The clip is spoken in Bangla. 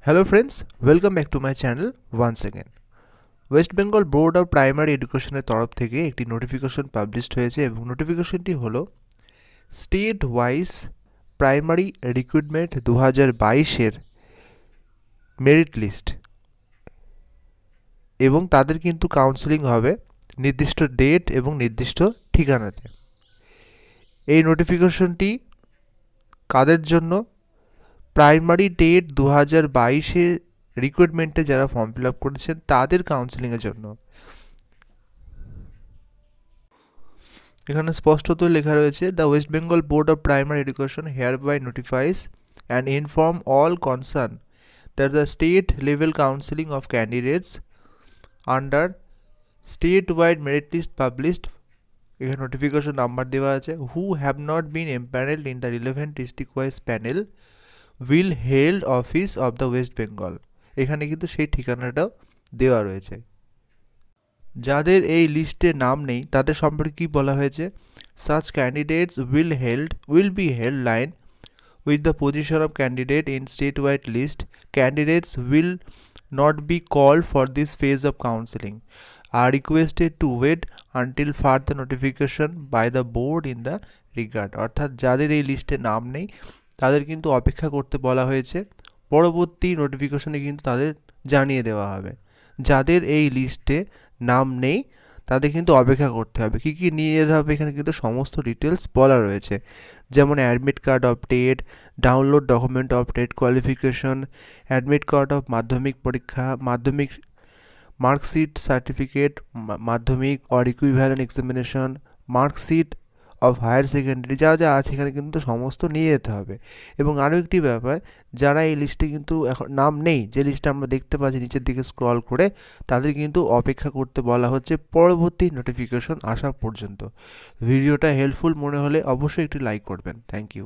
Hello friends, welcome back to my channel once again. West Bengal board of primary এডুকেশনের তরফ থেকে একটি নোটিফিকেশন পাবলিশড হয়েছে এবং নোটিফিকেশনটি হলো স্টেট ওয়াইজ প্রাইমারি রিক্রুটমেন্ট 2022-এর মেরিট লিস্ট এবং তাদের কিন্তু কাউন্সেলিং হবে নির্দিষ্ট ডেট এবং নির্দিষ্ট ঠিকানাতে। এই নোটিফিকেশনটি কাদের জন্য? প্রাইমারি ডেট 2022-এ রিক্রুটমেন্টে যারা ফর্ম ফিল আপ করেছেন তাদের কাউন্সেলিংয়ের জন্য। এখানে স্পষ্টত লেখা রয়েছে, the West Bengal board of primary education hereby notifies and inform all concerned that the state level counseling of candidates under statewide merit list published, এখানে নোটিফিকেশন নাম্বার দেওয়া আছে, who have not been empaneled in the relevant district wise panel will held office of the West Bengal। এখানে কিন্তু সেই ঠিকানাটাও দেওয়া রয়েছে। যাদের এই লিস্টে নাম নেই তাদের সম্পর্কে কি বলা হয়েছে? such candidates will be held line with the position of candidate in statewide list. Candidates will not be called for this phase of counseling, are requested to wait until further notification by the board in the regard। অর্থাৎ যাদের এই লিস্টে নাম নেই তাদের কিন্তু অপেক্ষা করতে বলা হয়েছে, পরবর্তী নোটিফিকেশনে কিন্তু তাদের জানিয়ে দেওয়া হবে। যাদের এই লিস্টে নাম নেই তাদের কিন্তু অপেক্ষা করতে হবে। কী কী নিয়ে যেতে হবে এখানে কিন্তু সমস্ত ডিটেলস বলা রয়েছে, যেমন admit card of TET, download document of TET qualification, admit card of Madhyamik পরীক্ষা, Madhyamik marksheet certificate Madhyamik or equivalent examination, marksheet of higher secondary, যা যা আছে এখানে কিন্তু সমস্ত নিয়ে যেতে হবে। এবং আরও একটি ব্যাপার, যারা এই লিস্টে কিন্তু এখন নাম নেই, যে লিস্টে আমরা দেখতে পাচ্ছি নিচের দিকে স্ক্রল করে, তাদের কিন্তু অপেক্ষা করতে বলা হচ্ছে পরবর্তী নোটিফিকেশন আসা পর্যন্ত। ভিডিওটা হেল্পফুল মনে হলে অবশ্যই একটি লাইক করবেন। Thank you.